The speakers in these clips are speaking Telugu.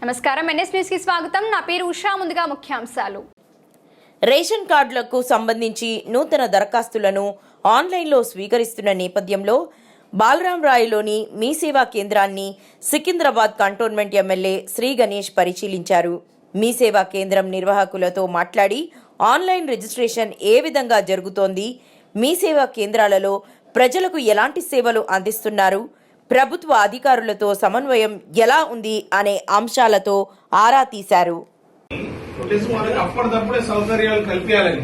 నమస్కారం, ఎన్ఎస్ న్యూస్ కి స్వాగతం. నా పేరు ఉషా. ముందుగా ముఖ్యాంశాలు. రేషన్ కార్డులకు సంబంధించి నూతన దరఖాస్తులను ఆన్లైన్లో స్వీకరిస్తున్న నేపథ్యంలో బాలరాంరాయులోని మీ సేవా కేంద్రాన్ని సికింద్రాబాద్ కంటోన్మెంట్ ఎమ్మెల్యే శ్రీ గణేష్ పరిశీలించారు. మీ సేవా కేంద్రం నిర్వాహకులతో మాట్లాడి ఆన్లైన్ రిజిస్ట్రేషన్ ఏ విధంగా జరుగుతోంది, మీ సేవా కేంద్రాలలో ప్రజలకు ఎలాంటి సేవలు అందిస్తున్నారు, ప్రభుత్వ అధికారులతో సమన్వయం ఎలా ఉంది అనే అంశాలతో ఆరా తీశారు. అప్పటిదప్పుడే సౌకర్యాలు కల్పించాలని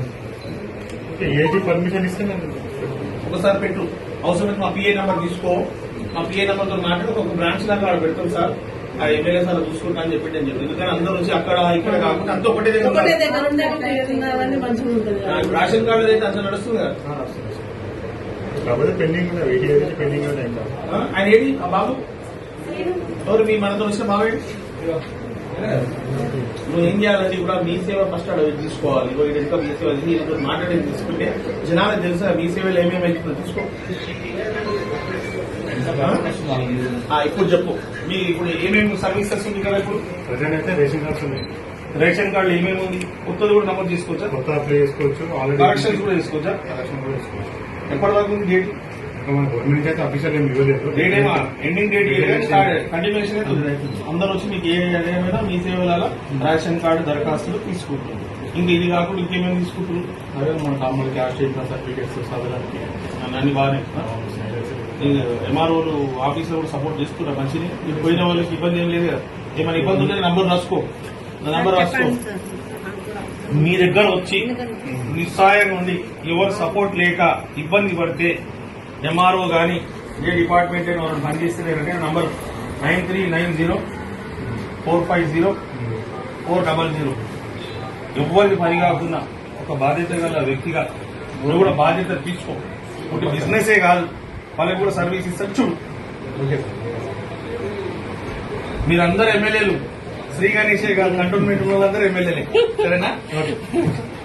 పర్మిషన్ ఇస్తే ఒకసారి పెట్టు. అవసరమైతే మా పిఏ నెంబర్ తీసుకో, మా పిఏ నెంబర్ తో మాట్లాడి ఒక బ్రాంచ్ లాగా ఆడ పెడతాం సార్, ఆ ఎమ్మెల్యే సార్ చూసుకుంటా అని చెప్పి అని చెప్పి. ఎందుకంటే అందరూ వచ్చి అక్కడ ఇక్కడ కాకుండా అంత ఒకటే దగ్గర రేషన్ కార్డు అయితే అంత నడుస్తుంది కదా. కాకపోతే పెండింగ్ పెండింగ్ ఆయన ఏది ఆ బాబు ఎవరు మీ మనతో వచ్చిన బాబు నువ్వు ఏం చేయాలంటే కూడా మీ సేవ ఫస్ట్ అడవి తీసుకోవాలి. ఇంకా మీ సేవ మాట్లాడేది తీసుకుంటే జనాలకు తెలుసా మీ సేవలు ఏమేమి అవుతుందో తీసుకో. ఇప్పుడు చెప్పు, మీ ఇప్పుడు ఏమేమి సర్వీసెస్ ఉంది కదా. ఇప్పుడు ప్రజెంట్ అయితే రేషన్ కార్డ్స్ ఉన్నాయి. రేషన్ కార్డు ఏమేమి ఉంది, కొత్తది కూడా నమోదు చేసుకోవచ్చా, కొత్త అప్లై చేసుకోవచ్చు, ఆల్రెడీ కరెక్షన్స్ కూడా చేసుకోవచ్చా. ఎప్పటి వరకు ఉంది డేట్? మన గవర్నమెంట్ అయితే అఫీషియల్ ఏమి ఇవ్వలేదు. డేట్ ఏమో ఎండింగ్ డేట్ కంటిన్యూషన్ అందరూ వచ్చి మీకు ఏమైనా మీ సేవల రేషన్ కార్డు దరఖాస్తులు తీసుకుంటారు. ఇంకా ఇది కాకుండా ఇంకేమేమి తీసుకుంటారు? అదే మన కామన్ క్యాష్ సర్టిఫికేట్స్ చదవడానికి అన్ని బాగానే. ఎంఆర్ఓలు ఆఫీసులో కూడా సపోర్ట్ చేస్తున్నారు మంచిది. మీరు పోయిన వాళ్ళకి ఇబ్బంది ఏం లేదు కదా. ఏమైనా ఇబ్బంది ఉంటే నంబర్ రాసుకో, నంబర్ రాసుకో. మీ దగ్గర వచ్చి నిస్సాయంగా ఉండి ఎవరు సపోర్ట్ లేక ఇబ్బంది పడితే ఎంఆర్ఓ గానీ ఏ డిపార్ట్మెంట్ అయినా వాళ్ళు పనిచేస్తున్నారంటే నంబర్ 9390450400. ఎవరికి పని కాకుండా ఒక బాధ్యత గల వ్యక్తిగా నువ్వు కూడా బాధ్యత తీసుకో. ఒకటి బిజినెసే కాదు, వాళ్ళకి కూడా సర్వీస్ ఇస్తారు. చూడు, మీరందరూ ఎమ్మెల్యేలు, శ్రీ గణేషే కాదు, కంటోన్మెంట్ వాళ్ళందరూ ఎమ్మెల్యేలే, సరేనా?